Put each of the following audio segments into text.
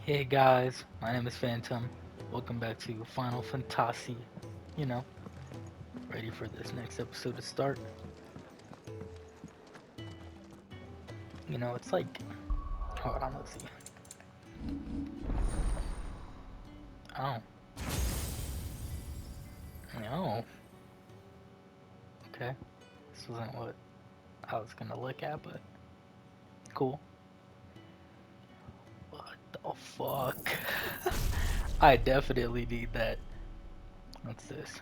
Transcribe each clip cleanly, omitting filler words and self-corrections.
Hey guys, my name is Phantom. Welcome back to Final Fantasy. You know, ready for this next episode to start. It's like, hold on, let's see. Oh, no. Okay, this wasn't what I was gonna look at, but cool. What the fuck? I definitely need that. What's this?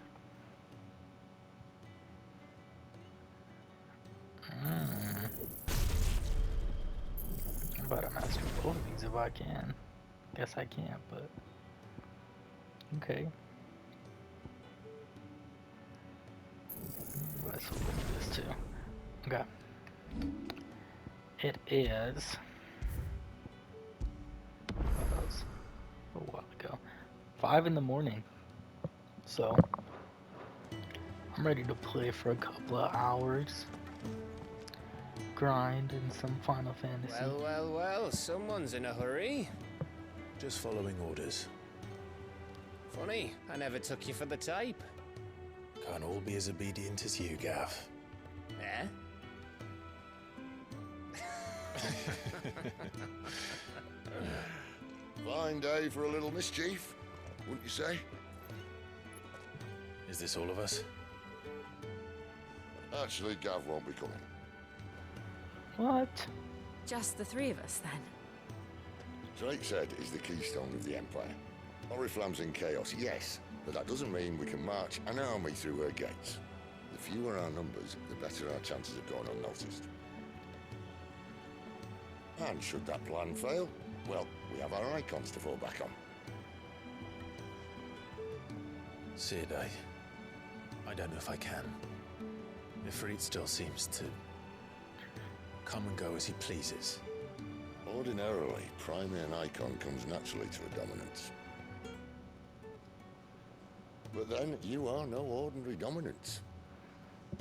Hmm. I'm about to master both of these if I can. Guess I can't, but okay. Let's look at this too. Okay. It is. That was a while ago. 5 in the morning. So I'm ready to play for a couple of hours. Grind in some Final Fantasy. Well, someone's in a hurry. Just following orders. Funny, I never took you for the type. Can't all be as obedient as you, Gav. Eh? Fine day for a little mischief, wouldn't you say? Is this all of us? Actually, Gav won't be coming. What? Just the three of us, then? Drake's Head is the keystone of the Empire. Oriflamme's in chaos, yes, but that doesn't mean we can march an army through her gates. The fewer our numbers, the better our chances of going unnoticed. And should that plan fail, well, we have our icons to fall back on. Sid, I don't know if I can. Ifrit still seems to come and go as he pleases. Ordinarily, priming an icon comes naturally to a dominance. But then, you are no ordinary dominance.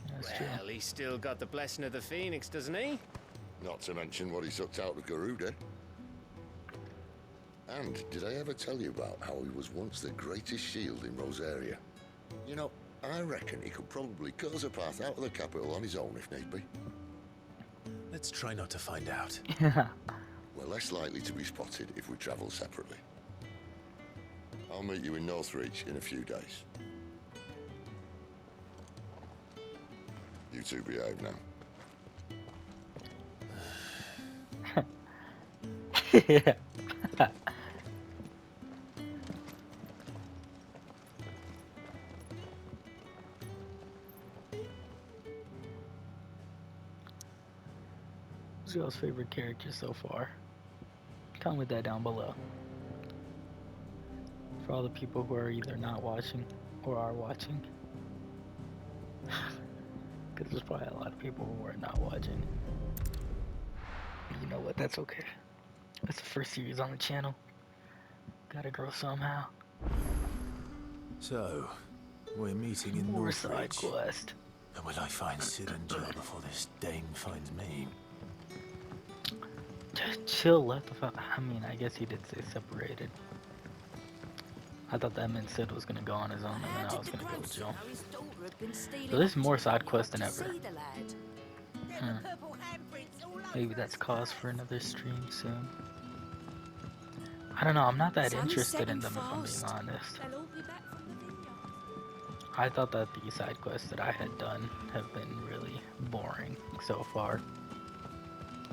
That's Well, true. he's still got the blessing of the Phoenix, doesn't he? Not to mention what he sucked out of Garuda. And did I ever tell you about how he was once the greatest shield in Rosaria? You know, I reckon he could probably cut us a path out of the capital on his own if need be. Let's try not to find out. We're less likely to be spotted if we travel separately. I'll meet you in Northreach in a few days. You two behave now. Yeah. Who's y'all's favorite character so far? Comment that down below. For all the people who are either not watching or are watching. Because there's probably a lot of people who are not watching. You know what? That's okay. It's the first series on the channel. Gotta grow somehow. So, we're meeting in More side Northreach. quest. And will I find Sid and Joe before this dame finds me? Just chill left without. I mean, I guess he did say separated. I thought that meant Sid was gonna go on his own and then I was gonna go with Joe. So this is more side quest than ever. Maybe that's cause for another stream soon. I don't know, I'm not that interested in them if I'm being honest. I thought that the side quests that I had done have been really boring so far.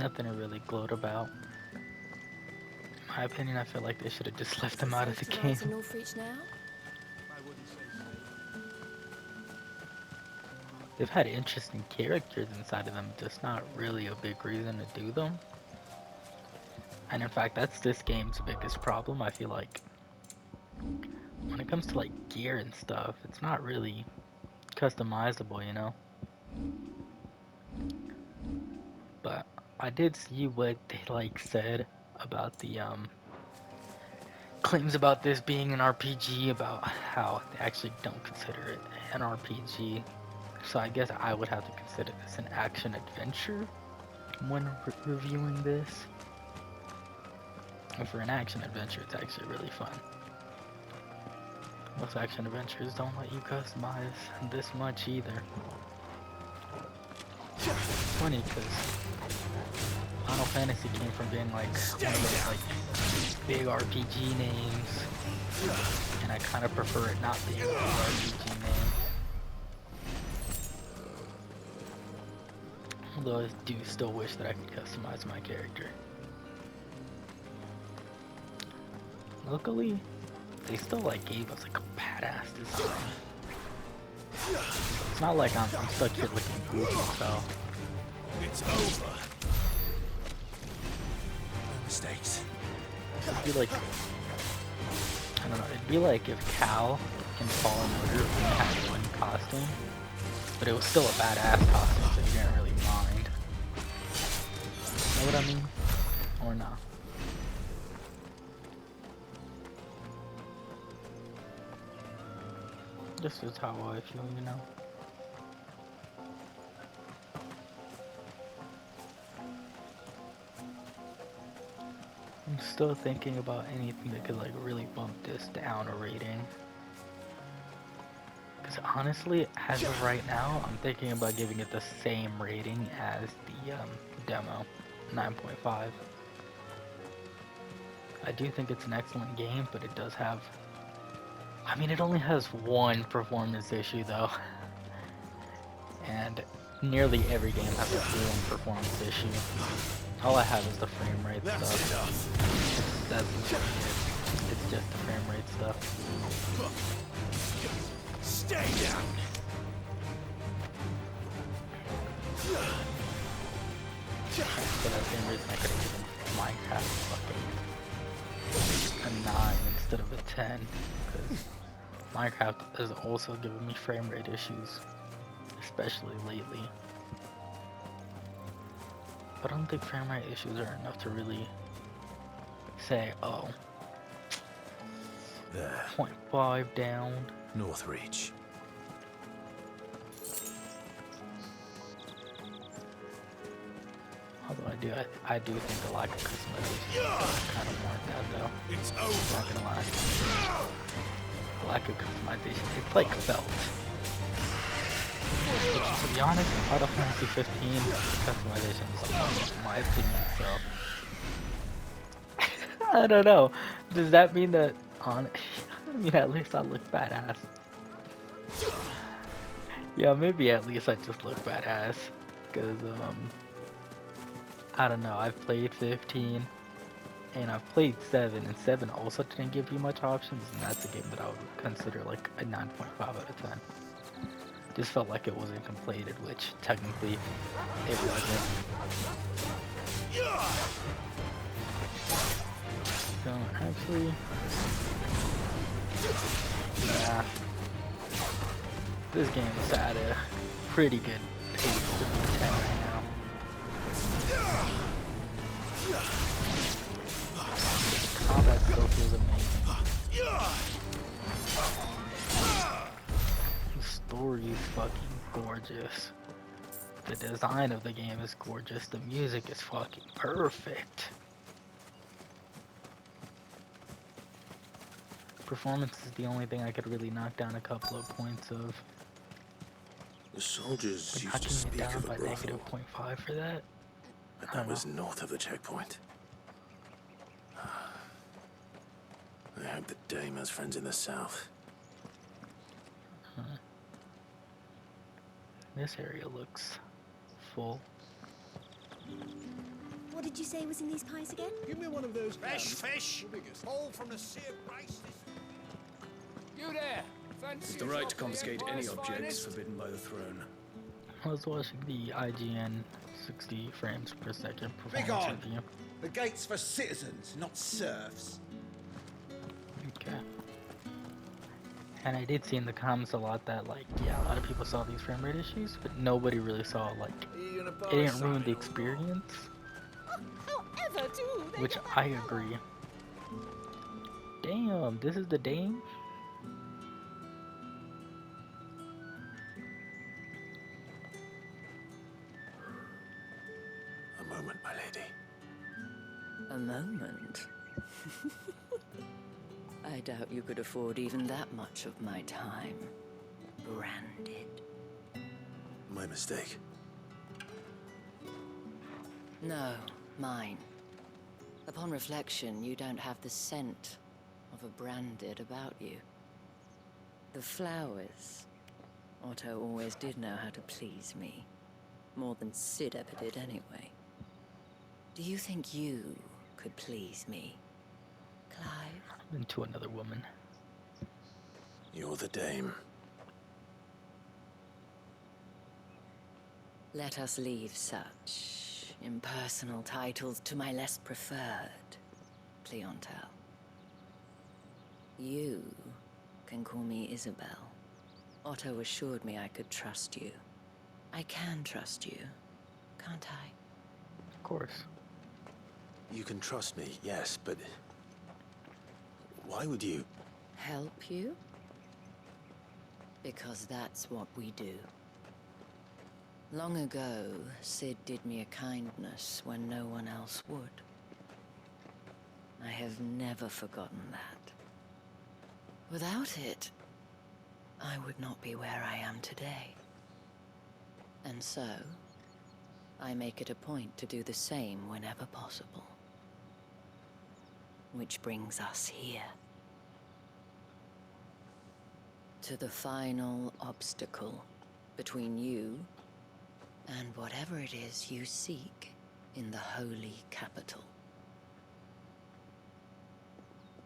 Nothing to really gloat about. In my opinion, I feel like they should have just left them out of the game. They've had interesting characters inside of them, just not really a big reason to do them. And in fact, that's this game's biggest problem. I feel like when it comes to like gear and stuff, it's not really customizable, you know? But I did see what they like said about the claims about this being an RPG, about how they actually don't consider it an RPG. So I guess I would have to consider this an action adventure when reviewing this. And for an action adventure, it's actually really fun. Most action adventures don't let you customize this much either. It's funny because Final Fantasy came from being like one of those like big RPG names, and I kind of prefer it not being a big RPG name. Although I do still wish that I could customize my character. Luckily, they still like gave us like a badass design. It's not like I'm stuck here looking goofy, so. It's over. No mistakes. It'd be like, I don't know, it'd be like if Cal in Fallen Order had one costume, but it was still a badass costume, so you didn't really mind. Know what I mean? Or not? This is how I feel, you know? I'm still thinking about anything that could like really bump this down a rating. Because honestly, as of right now, I'm thinking about giving it the same rating as the demo, 9.5. I do think it's an excellent game, but it does have... I mean, it only has one performance issue though. And nearly every game has one performance issue. All I have is the frame rate stuff. That's literally it. It's just the frame rate stuff. Stay down. For that frame rate, I could have given Minecraft fucking a 9 instead of a 10. Because Minecraft has also given me frame rate issues, especially lately. But I don't think frame rate issues are enough to really say, oh, There. 0.5 down. North Reach. Although I do think the lack of customization kind of warrant that though. It's I'm over. not gonna lie. The lack of customization, it's like felt. Which, to be honest, Final Fantasy 15 customization is awesome, in my opinion, so. I don't know. Does that mean that I mean, at least I look badass. Yeah, maybe at least I just look badass. Cause I don't know, I've played 15 and I've played 7, and 7 also didn't give you much options, and that's a game that I would consider like a 9.5 out of 10. Just felt like it wasn't completed, which technically it wasn't. So actually, yeah, this game is at a pretty good pace to be 10 right now. Combat still feels amazing. The story is fucking gorgeous. The design of the game is gorgeous. The music is fucking perfect. Performance is the only thing I could really knock down a couple of points of. The soldiers But used to knocking it speak down of a by brothel, -0.5 for that? but I that don't was know. north of the checkpoint. I hope the dame has friends in the south. This area looks full. What did you say was in these pies again? Give me one of those Fresh fish, the biggest. all from the sea of rice. You there? Fancy The right to confiscate any objects forbidden by the throne. I was watching the IGN 60 frames per second performance on. review. The gate's for citizens, not serfs. Okay. And I did see in the comments a lot that, like, yeah, a lot of people saw these frame rate issues, but nobody really saw, like, it didn't ruin the experience, However do they which get that I power? agree. Damn, this is the Dame? A moment, my lady. A moment. I doubt you could afford even that much of my time. Branded. My mistake. No, mine. Upon reflection, you don't have the scent of a branded about you. The flowers. Otto always did know how to please me. More than Sid ever did anyway. Do you think you could please me, Clive? Into another woman. You're the dame. Let us leave such impersonal titles to my less preferred clientele. You can call me Isabel. Otto assured me I could trust you. I can trust you, can't I? Of course. You can trust me, yes, but... why would you? Help you? Because that's what we do. Long ago, Sid did me a kindness when no one else would. I have never forgotten that. Without it, I would not be where I am today. And so, I make it a point to do the same whenever possible. Which brings us here. To the final obstacle between you and whatever it is you seek in the holy capital.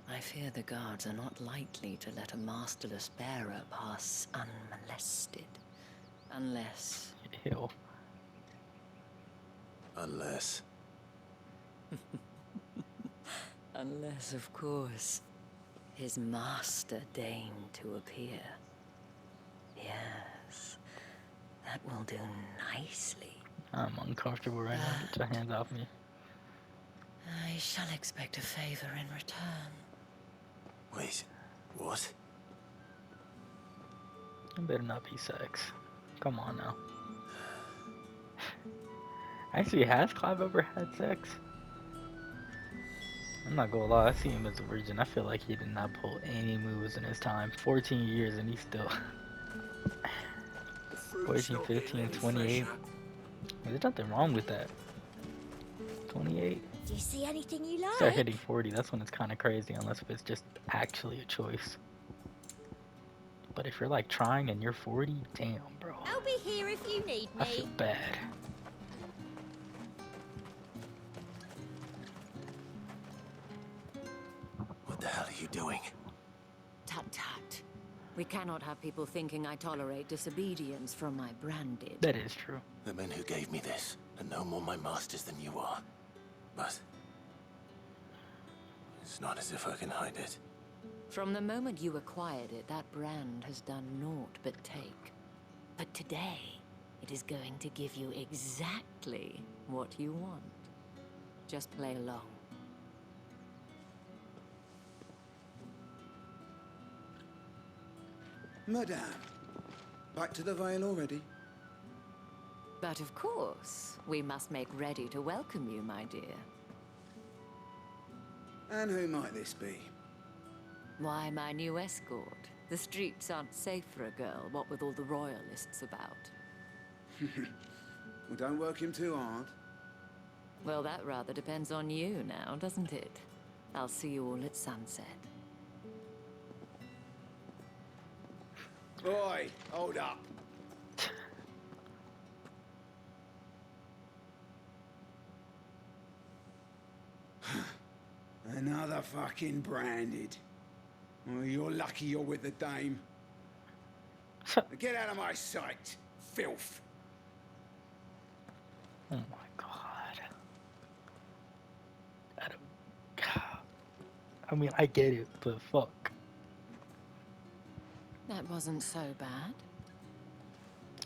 I fear the guards are not likely to let a masterless bearer pass unmolested. Unless... Ew. Unless... Unless, of course, his master deigned to appear. Yes, that will do nicely. I'm uncomfortable right now. Get your hands off me. I shall expect a favor in return. Wait, what? It better not be sex. Come on now. Actually, has Clive ever had sex? I'm not gonna lie, I see him as a virgin. I feel like he did not pull any moves in his time. 14 years and he's still... 14, 15, 28. There's nothing wrong with that. 28. Do you see anything you Start like? hitting 40, that's when it's kind of crazy, unless if it's just actually a choice. But if you're like trying and you're 40, damn, bro. I'll be here if you need I feel me. bad. What the hell are you doing? Tut-tut. We cannot have people thinking I tolerate disobedience from my branded. That is true. The men who gave me this are no more my masters than you are. But... it's not as if I can hide it. From the moment you acquired it, that brand has done naught but take. But today, it is going to give you exactly what you want. Just play along. Madame, back to the Vale already? But of course, we must make ready to welcome you, my dear. And who might this be? Why, my new escort. The streets aren't safe for a girl, what with all the royalists about. Well, don't work him too hard. Well, that rather depends on you now, doesn't it? I'll see you all at sunset. Boy, hold up. Another fucking branded. Well, you're lucky you're with the dame. Get out of my sight, filth. Oh my god. I mean, I get it, but fuck. That wasn't so bad.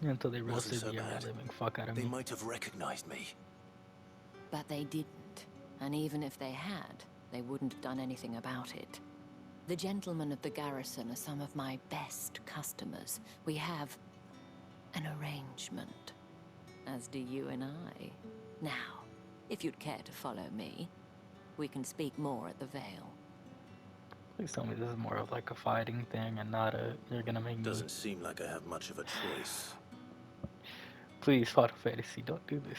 Until they Wasn't roasted so the bad. living fuck out of They me. might have recognized me. But they didn't. And even if they had, they wouldn't have done anything about it. The gentlemen of the garrison are some of my best customers. We have an arrangement, as do you and I. Now, if you'd care to follow me, we can speak more at the Vale. Please tell me this is more of like a fighting thing and not a you're gonna make me. Doesn't seem like I have much of a choice. Please, Final Fantasy, don't do this.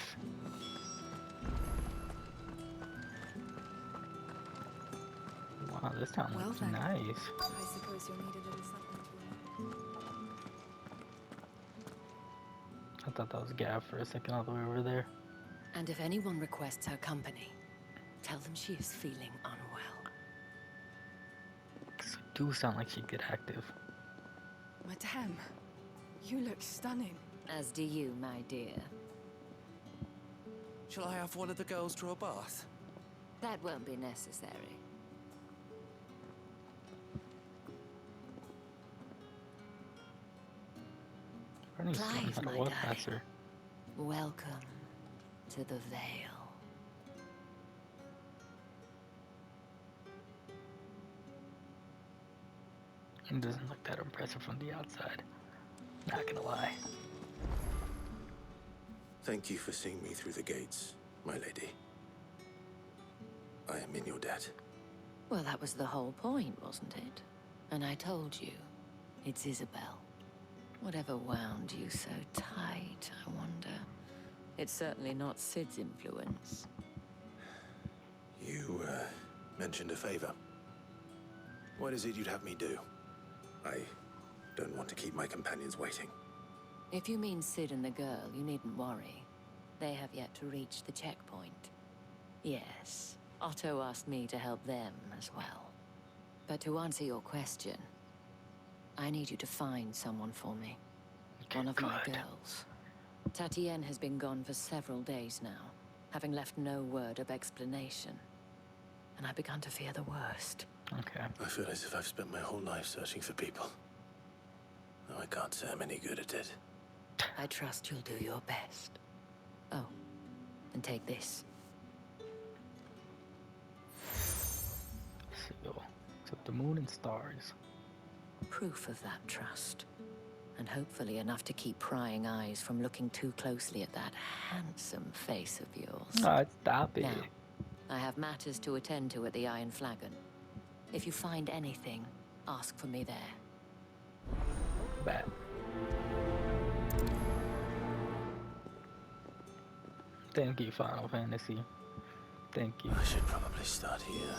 Wow, this town Well looks then. nice. I suppose you'll need a little something to I thought that was Gav for a second all the way over there. And if anyone requests her company, tell them she is feeling unwell. This do sound like she'd get active. Madame, you look stunning. As do you, my dear. Shall I have one of the girls draw a bath? That won't be necessary. Running Clive, how to my walk darling. faster. Welcome to the Vale. It doesn't look that impressive from the outside. Not gonna lie. Thank you for seeing me through the gates, my lady. I am in your debt. Well, that was the whole point, wasn't it? And I told you, it's Isabel. Whatever wound you so tight, I wonder. It's certainly not Sid's influence. You, mentioned a favor. What is it you'd have me do? I don't want to keep my companions waiting. If you mean Sid and the girl, you needn't worry. They have yet to reach the checkpoint. Yes, Otto asked me to help them as well. But to answer your question, I need you to find someone for me. Okay, One of my good. girls. Tatienne has been gone for several days now, having left no word of explanation. And I've begun to fear the worst. Okay. I feel as if I've spent my whole life searching for people. Though I can't say I'm any good at it. I trust you'll do your best. Oh, and take this. So, except the moon and stars. Proof of that trust. And hopefully enough to keep prying eyes from looking too closely at that handsome face of yours. Ah, stop it. Now, I have matters to attend to at the Iron Flagon. If you find anything, ask for me there. Bad. Thank you, Final Fantasy. Thank you. I should probably start here.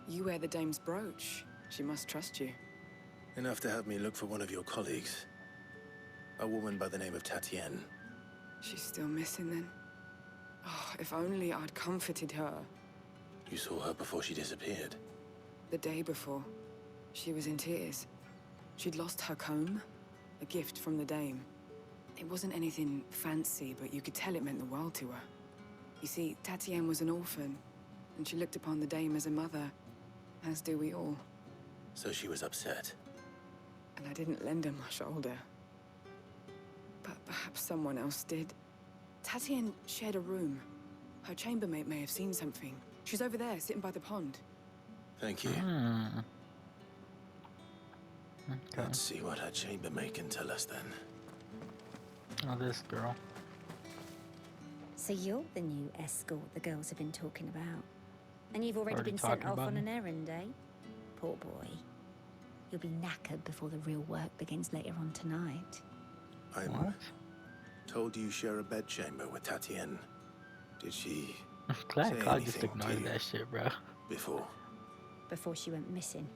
You wear the dame's brooch. She must trust you. Enough to have me look for one of your colleagues. A woman by the name of Tatienne. She's still missing then. Oh, if only I'd comforted her. You saw her before she disappeared. The day before, she was in tears. She'd lost her comb, a gift from the dame. It wasn't anything fancy, but you could tell it meant the world to her. You see, Tatienne was an orphan, and she looked upon the dame as a mother, as do we all. So she was upset. And I didn't lend her my shoulder. But perhaps someone else did. Tatienne shared a room. Her chambermaid may have seen something. She's over there, sitting by the pond. Thank you. Hmm. Okay. Let's see what her chambermaid can tell us then. Oh, this girl. So you're the new escort the girls have been talking about. And you've already Already been sent talking off about on me? an errand, eh? Poor boy. You'll be knackered before the real work begins later on tonight. I'm What? told you share a bedchamber with Tatienne. Did she Glad say God just anything to ignored you that shit, bro. before? Before she went missing.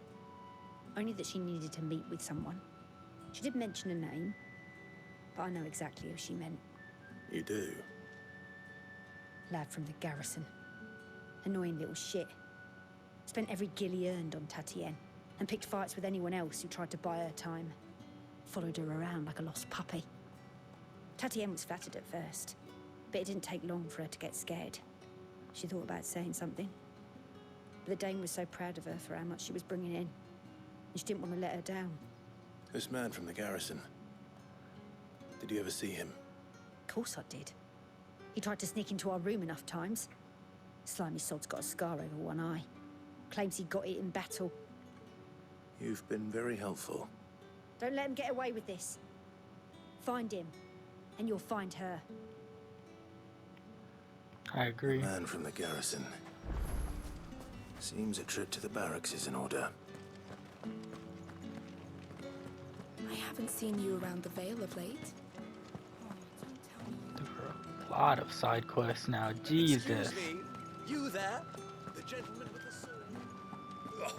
Only that she needed to meet with someone. She did mention a name, but I know exactly who she meant. You do? Lad from the garrison. Annoying little shit. Spent every guil he earned on Tatienne, and picked fights with anyone else who tried to buy her time. Followed her around like a lost puppy. Tatienne was flattered at first, but it didn't take long for her to get scared. She thought about saying something. But the dame was so proud of her for how much she was bringing in, and she didn't want to let her down. This man from the garrison. Did you ever see him? Of course I did. He tried to sneak into our room enough times. Slimy sod's got a scar over one eye. Claims he got it in battle. You've been very helpful. Don't let him get away with this. Find him, and you'll find her. I agree. Man from the garrison. Seems a trip to the barracks is in order. I haven't seen you around the Vale of late. There are a lot of side quests now. Jesus. Excuse me, you there? The gentleman with the sword. Oh,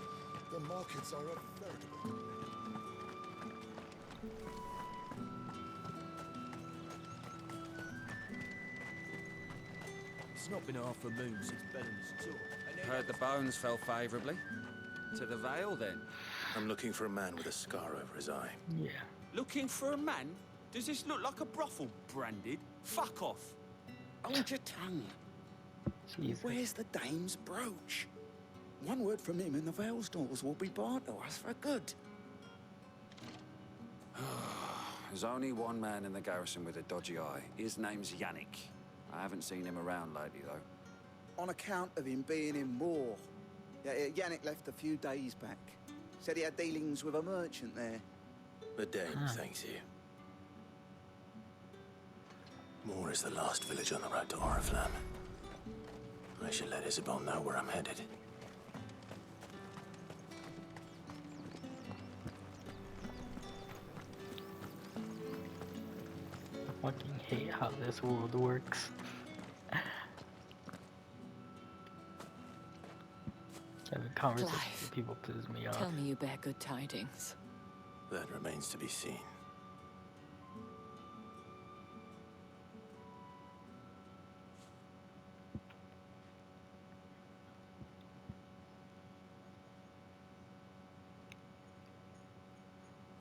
the markets are a veritable. It's not been half a moon since Benham's tour. Heard the bones fell favourably. To the Vale, then. I'm looking for a man with a scar over his eye. Yeah. Looking for a man? Does this look like a brothel, Branded? Fuck off. Hold your tongue. Jesus. Where's the dame's brooch? One word from him and the Vale's doors will be barred to us for good. There's only one man in the garrison with a dodgy eye. His name's Yannick. I haven't seen him around lately, though. On account of him being in war. Yeah, Yannick left a few days back. Said he had dealings with a merchant there. The Dane thanks you. Moor is the last village on the road to Oriflamme. I should let Isabel know where I'm headed. I fucking hate how this world works. Having conversations Clive, with people pisses me off. Tell me you bear good tidings. That remains to be seen.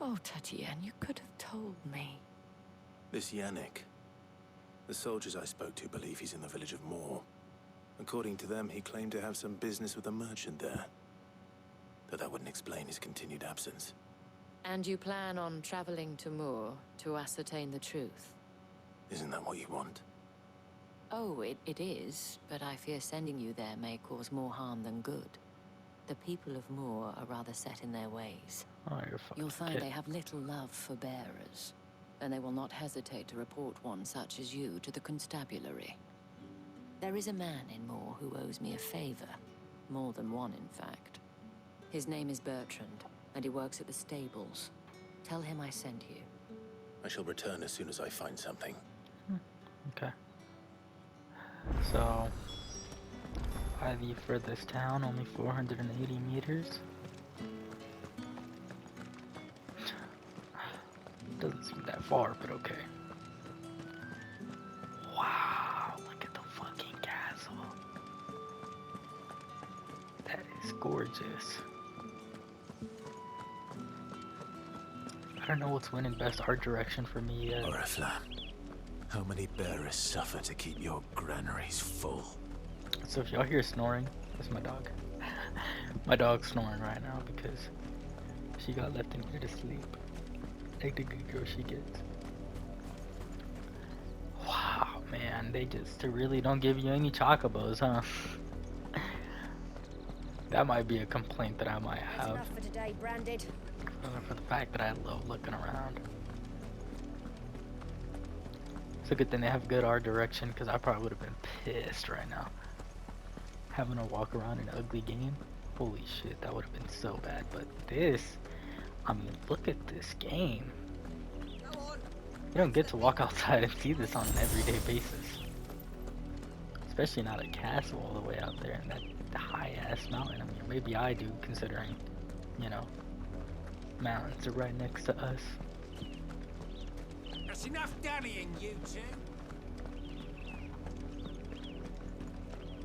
Oh, Tatienne, you could have told me. This Yannick. The soldiers I spoke to believe he's in the village of Moor. According to them, he claimed to have some business with a merchant there. Though that wouldn't explain his continued absence. And you plan on traveling to Moor to ascertain the truth? Isn't that what you want? Oh, it is, but I fear sending you there may cause more harm than good. The people of Moor are rather set in their ways. Oh, you're fucking You'll find kidding. they have little love for bearers, and they will not hesitate to report one such as you to the constabulary. There is a man in Moor who owes me a favor. More than one, in fact. His name is Bertrand, and he works at the stables. Tell him I sent you. I shall return as soon as I find something. Okay. So, I leave for this town, only 480 meters. Doesn't seem that far, but okay. Wow, look at the fucking castle. That is gorgeous. I don't know what's winning best art direction for me yet. Oriflamme. How many bearers suffer to keep your granaries full? So if y'all hear snoring, that's my dog. My dog's snoring right now because she got left in here to sleep. Like the good girl she gets. Wow, man, they really don't give you any chocobos, huh? That might be a complaint that I might That's have. enough for today, Branded. For the fact that I love looking around. It's a good thing they have good art direction, because I probably would have been pissed right now. Having to walk around in an ugly game. Holy shit, that would have been so bad. But this, I mean, look at this game. You don't get to walk outside and see this on an everyday basis. Especially not a castle all the way out there in that high-ass mountain. I mean, maybe I do, considering, you know, mountains are right next to us. That's enough dallying, you two.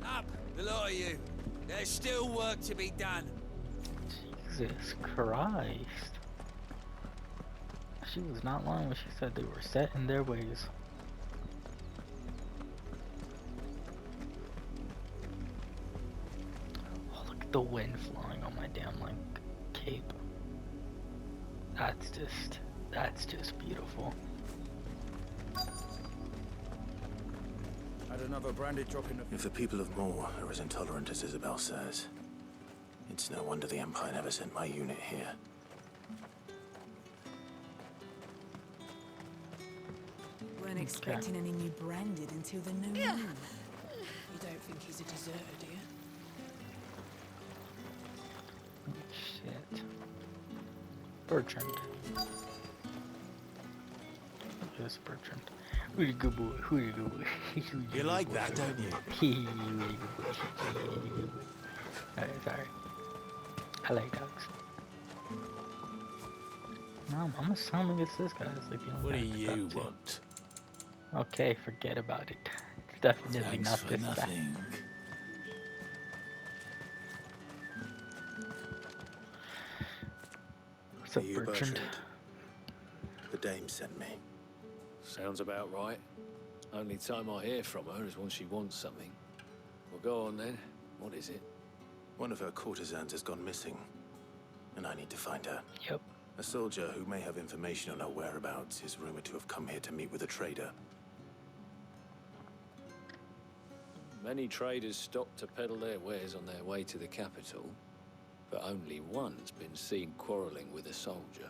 Up, the lot of you. There's still work to be done. Jesus Christ. She was not lying when she said they were set in their ways. Oh, look at the wind flowing on my damn, like, cape. That's just beautiful. Had another Branded drop in the... If the people of Moor are as intolerant as Isabel says, it's no wonder the Empire never sent my unit here. Weren't expecting any new Branded until the new moon. You don't think he's a deserter, do you? Bertrand. Yes, Bertrand. Who's a good boy? Who's a good boy? You like that, don't you? Sorry. I like dogs. No, I'm assuming it's this guy. It's like the only What do guy I you can talk want? to. Okay, forget about it. It's definitely Thanks not for this guy. nothing. What's up, Are you Bertrand? The dame sent me. Sounds about right. Only time I hear from her is when she wants something. Well, go on then. What is it? One of her courtesans has gone missing, and I need to find her. Yep. A soldier who may have information on her whereabouts is rumored to have come here to meet with a trader. Many traders stop to peddle their wares on their way to the capital, but only one's been seen quarreling with a soldier.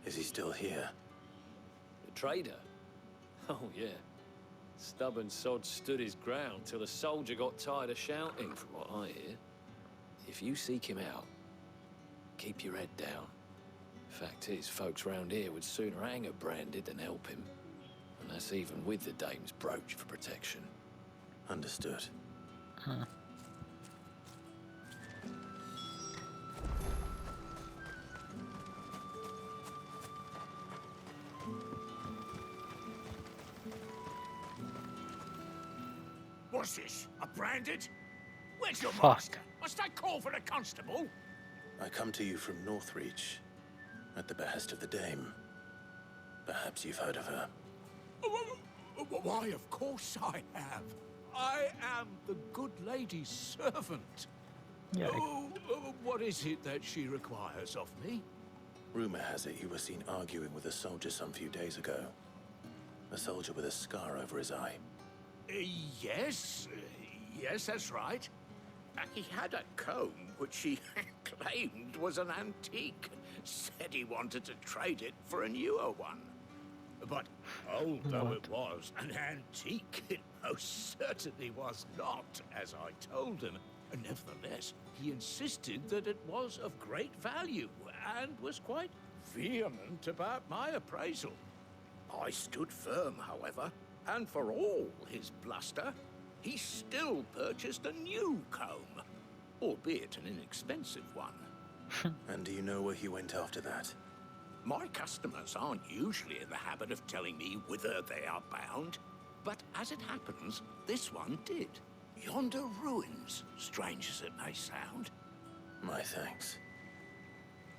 Is he still here? The trader? Oh, yeah. Stubborn sod stood his ground till the soldier got tired of shouting, from what I hear. If you seek him out, keep your head down. Fact is, folks round here would sooner hang a branded than help him. And that's even with the dame's brooch for protection. Understood. Huh. What's this? A branded? Where's your Fuck. master? Must I call for the constable? I come to you from Northreach, at the behest of the dame. Perhaps you've heard of her. Why, of course I have. I am the good lady's servant. Yeah. What is it that she requires of me? Rumor has it you were seen arguing with a soldier some few days ago. A soldier with a scar over his eye. Yes, that's right. He had a comb which he claimed was an antique. Said he wanted to trade it for a newer one. But old though it was, an antique it most certainly was not, as I told him. Nevertheless, he insisted that it was of great value, and was quite vehement about my appraisal. I stood firm, however, and for all his bluster, he still purchased a new comb, albeit an inexpensive one. And do you know where he went after that? My customers aren't usually in the habit of telling me whither they are bound, but as it happens, this one did. Yonder ruins, strange as it may sound. My thanks.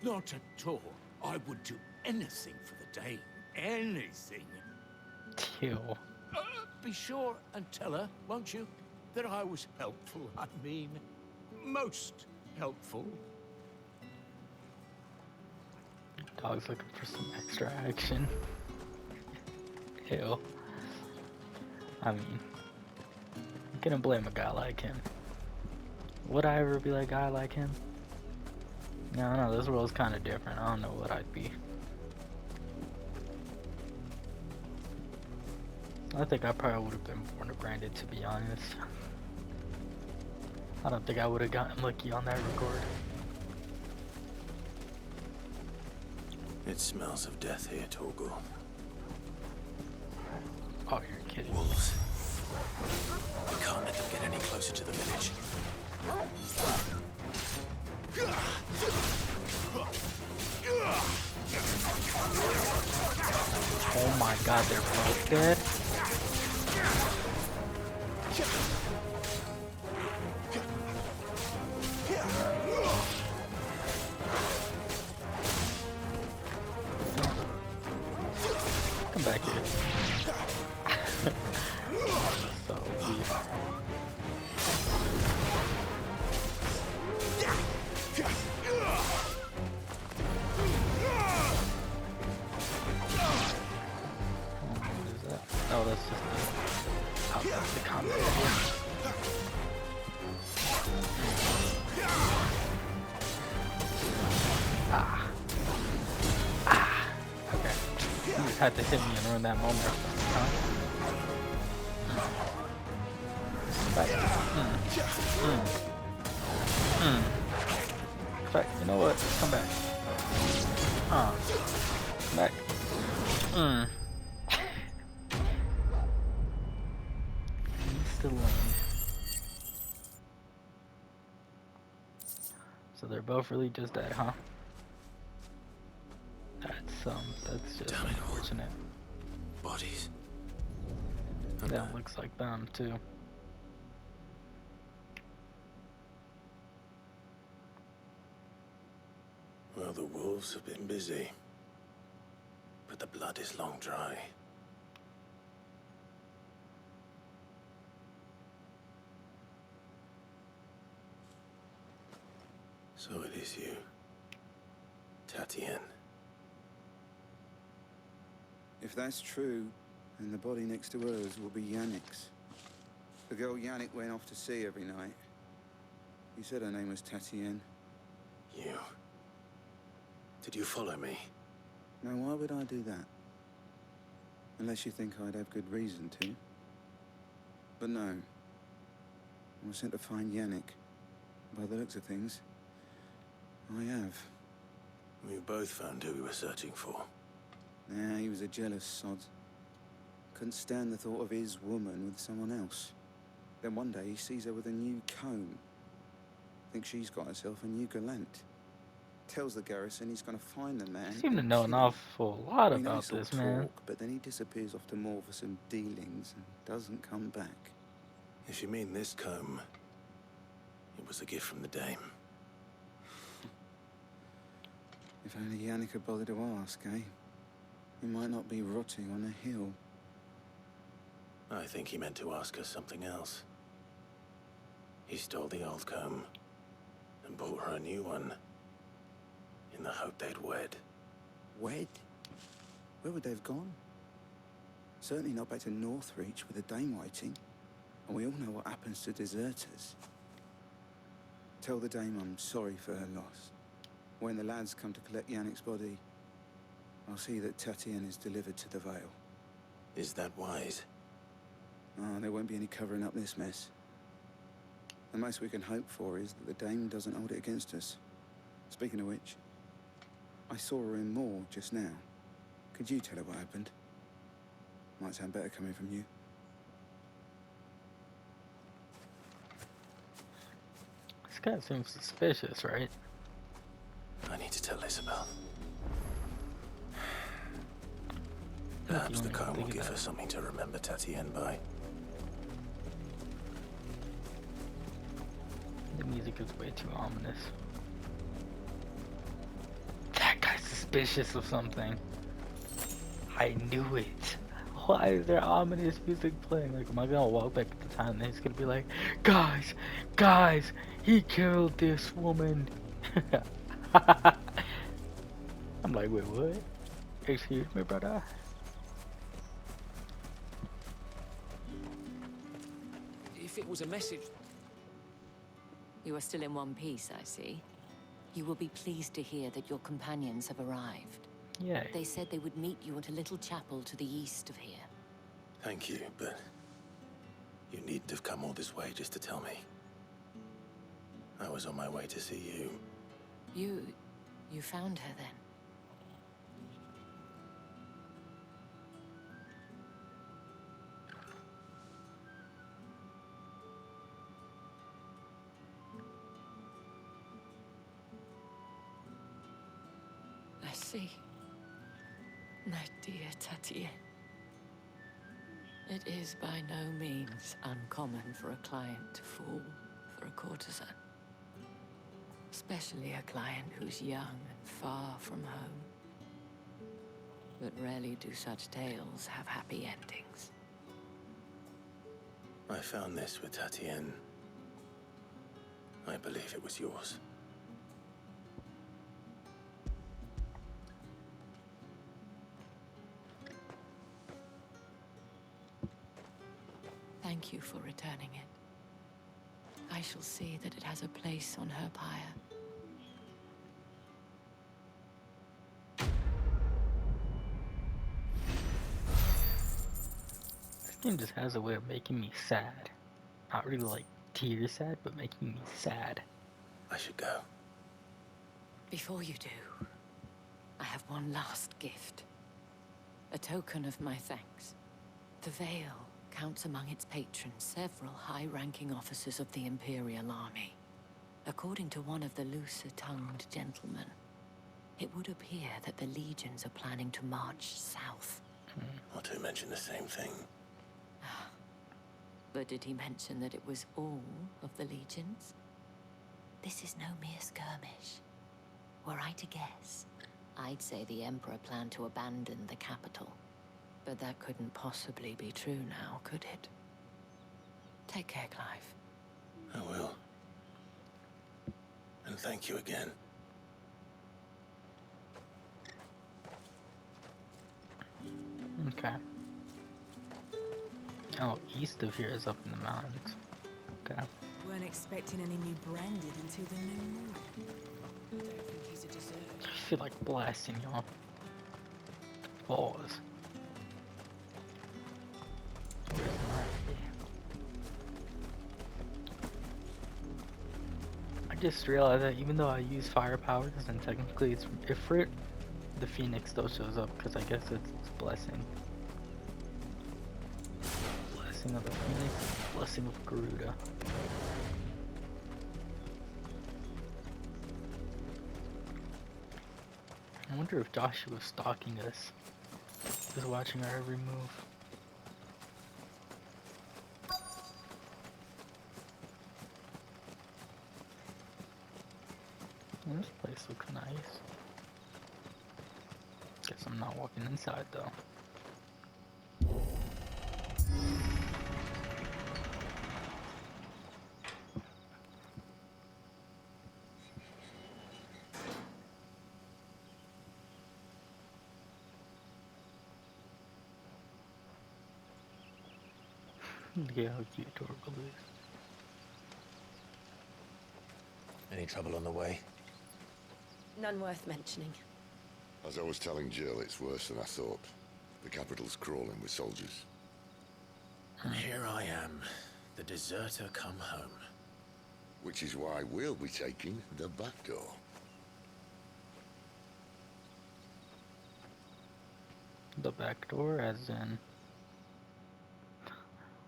Not at all. I would do anything for the dame. Anything. Ew. Be sure and tell her, won't you, that I was helpful. I mean, most helpful. Dog's looking for some extra action. Ew. I mean, you couldn't blame a guy like him. Would I ever be like a guy like him? No, no, this world's kind of different. I don't know what I'd be. I think I probably would have been born a branded, to be honest. I don't think I would have gotten lucky on that record. It smells of death here, Torgal. Oh, you're kidding. Wolves. We can't let them get any closer to the village. Oh my god, they're both dead? Come back here. So weak. What is that? Oh, that's just the combat area. Ah. Ah. Okay. You just had to hit me and ruin that moment. Huh? Right. In fact, you know what? Come back. Oh. Back. He's still in. So they're both really just dead, huh? That's just unfortunate. Bodies. That looks like them too. Well, the wolves have been busy. But the blood is long dry. So it is you, Tatienne. If that's true, then the body next to hers will be Yannick's. The girl Yannick went off to see every night. You said her name was Tatienne. You? Did you follow me? Now, why would I do that? Unless you think I'd have good reason to. But no. I was sent to find Yannick. By the looks of things, I have. We both found who we were searching for. Nah, he was a jealous sod. Couldn't stand the thought of his woman with someone else. Then one day he sees her with a new comb. Thinks she's got herself a new gallant. Tells the garrison he's gonna find the man. You seem to and know kill an him. awful lot We know about it's all this, man. talk, but then he disappears off to more for some dealings and doesn't come back. If you mean this comb, it was a gift from the dame. If only Yannick had bothered to ask, eh? He might not be rotting on a hill. I think he meant to ask her something else. He stole the old comb and bought her a new one in the hope they'd wed. Wed? Where would they have gone? Certainly not back to Northreach with the dame waiting. And we all know what happens to deserters. Tell the dame I'm sorry for her loss. When the lads come to collect Yannick's body, I'll see that Tatienne is delivered to the Vale. Is that wise? Oh, there won't be any covering up this mess. The most we can hope for is that the dame doesn't hold it against us. Speaking of which, I saw her in Moor just now. Could you tell her what happened? Might sound better coming from you. This guy seems suspicious, right? I need to tell Isabel. You Perhaps the won't even comb will think give about her it. something to remember Tatienne by. The music is way too ominous. That guy's suspicious of something. I knew it. Why is there ominous music playing? Like, am I gonna walk back at the time and he's gonna be like, guys, he killed this woman. I'm like, wait, what? Excuse me, brother. If it was a message... You are still in one piece, I see. You will be pleased to hear that your companions have arrived. Yeah. They said they would meet you at a little chapel to the east of here. Thank you, but you needn't have come all this way just to tell me. I was on my way to see you. You found her then? I see. My dear Tatienne. It is by no means uncommon for a client to fall for a courtesan. Especially a client who's young and far from home. But rarely do such tales have happy endings. I found this with Tatienne. I believe it was yours. Thank you for returning it. I shall see that it has a place on her pyre. This game just has a way of making me sad. Not really like tear sad, but making me sad. I should go. Before you do, I have one last gift. A token of my thanks. The Veil counts among its patrons several high-ranking officers of the Imperial Army. According to one of the looser-tongued gentlemen, it would appear that the legions are planning to march south. Not to mention the same thing. But did he mention that it was all of the legions? This is no mere skirmish. Were I to guess, I'd say the Emperor planned to abandon the capital. But that couldn't possibly be true now, could it? Take care, Clive. I will. And thank you again. Okay. Oh, east of here is up in the mountains. Okay. Weren't expecting any new branded until the new moon. Don't think he's a deserter. I feel like blasting you off. Pause. I just realized that even though I use fire powers and technically it's Ifrit, the Phoenix still shows up because I guess it's blessing. Blessing of the Phoenix, blessing of Garuda. I wonder if Joshua was stalking us. Just watching our every move. This place looks nice. Guess I'm not walking inside though. Look at how cute Torgal is. Any trouble on the way? None worth mentioning. As I was telling Jill, it's worse than I thought. The capital's crawling with soldiers. And here I am, the deserter come home. Which is why we'll be taking the back door. The back door, as in.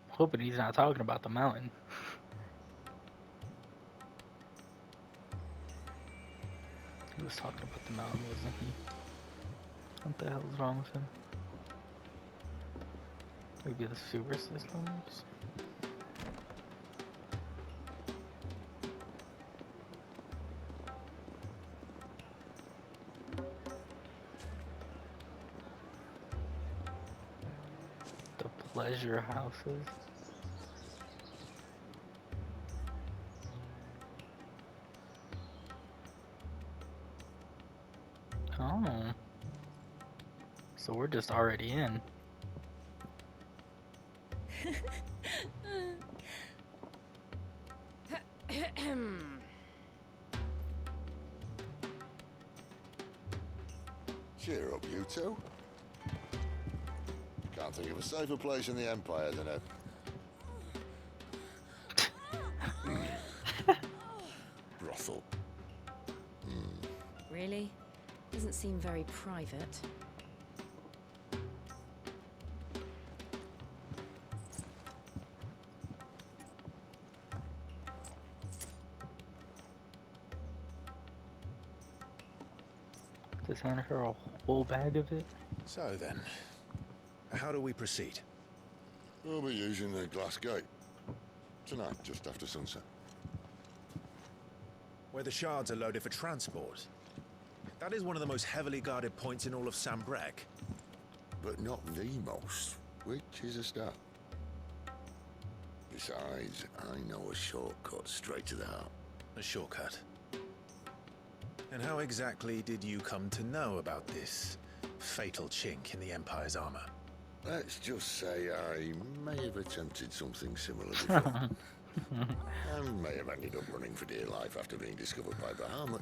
Hoping he's not talking about the mountain. He was talking about the mountain, wasn't he? What the hell is wrong with him? Maybe the sewer systems? The pleasure houses? Oh. So we're just already in. Cheer up, you two. Can't think of a safer place in the Empire than a... brothel. Really? Doesn't seem very private. Just hand her a whole bag of it. So then, how do we proceed? We'll be using the glass gate. Tonight, just after sunset. Where the shards are loaded for transport. That is one of the most heavily guarded points in all of Sambrek. But not the most, which is a start. Besides, I know a shortcut straight to the heart. A shortcut. And how exactly did you come to know about this fatal chink in the Empire's armor? Let's just say I may have attempted something similar before. And may have ended up running for dear life after being discovered by Bahamut,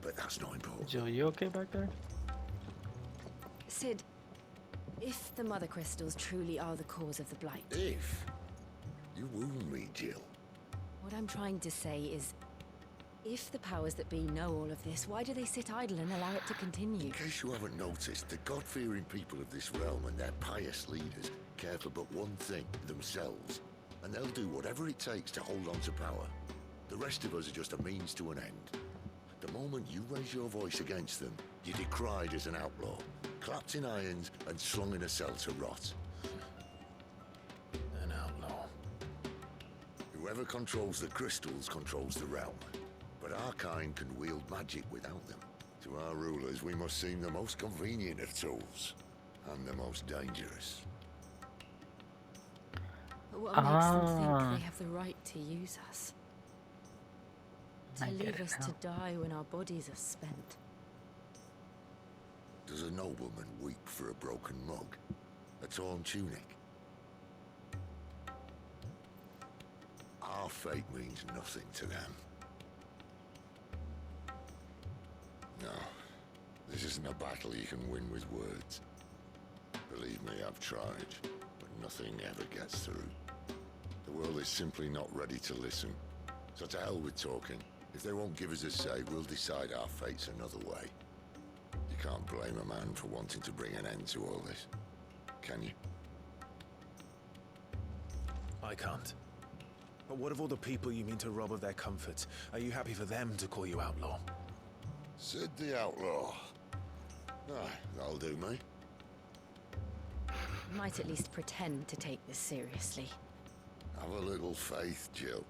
but that's not important. Jill, you okay back there? Sid, if the Mother Crystals truly are the cause of the Blight... If you wound me, Jill. What I'm trying to say is, If the powers that be know all of this, why do they sit idle and allow it to continue? In case you haven't noticed, the God-fearing people of this realm and their pious leaders care for but one thing, themselves. And they'll do whatever it takes to hold on to power. The rest of us are just a means to an end. The moment you raise your voice against them, you're decried as an outlaw, clapped in irons and slung in a cell to rot. An outlaw. Whoever controls the crystals controls the realm. But our kind can wield magic without them. To our rulers, we must seem the most convenient of tools, and the most dangerous. But what makes them think they have the right to use us? To leave us to die when our bodies are spent? Does a nobleman weep for a broken mug? A torn tunic? Our fate means nothing to them. No, this isn't a battle you can win with words. Believe me, I've tried, but nothing ever gets through. The world is simply not ready to listen. So to hell with talking. If they won't give us a say, we'll decide our fates another way. You can't blame a man for wanting to bring an end to all this, can you? I can't. But what of all the people you mean to rob of their comforts? Are you happy for them to call you outlaw? Sid the Outlaw. Ah, that'll do me. You might at least pretend to take this seriously. Have a little faith, Jill.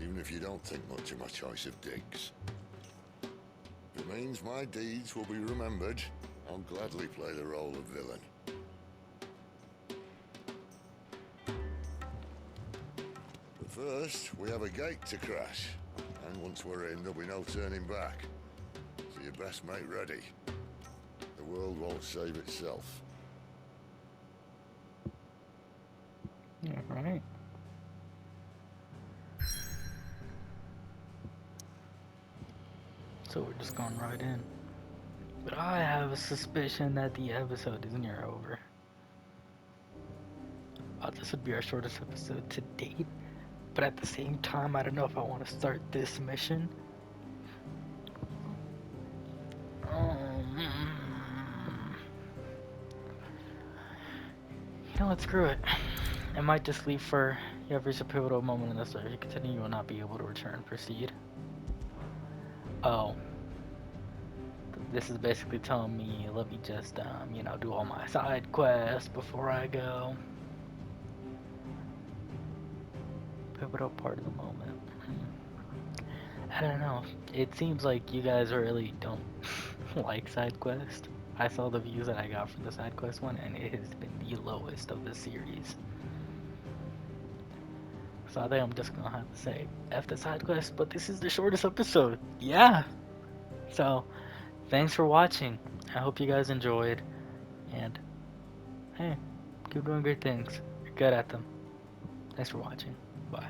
Even if you don't think much of my choice of digs. If it means my deeds will be remembered, I'll gladly play the role of villain. But first, we have a gate to crash. And once we're in, there'll be no turning back. So you best make ready. The world won't save itself. Alright. So we're just going right in. But I have a suspicion that the episode is near over. This would be our shortest episode to date. But at the same time, I don't know if I want to start this mission. You know what, screw it. I might just leave for you have reached a pivotal moment in the story. If you continue, you will not be able to return. Proceed. Oh. This is basically telling me, let me just, you know, do all my side quests before I go. Pivotal part of the moment. I don't know. It seems like you guys really don't like side quest. I saw the views that I got from the side quest one, and it has been the lowest of the series. So I think I'm just gonna have to say F the side quest, but this is the shortest episode. Yeah. So, thanks for watching. I hope you guys enjoyed, and hey, keep doing great things. You're good at them. Thanks for watching. Bye.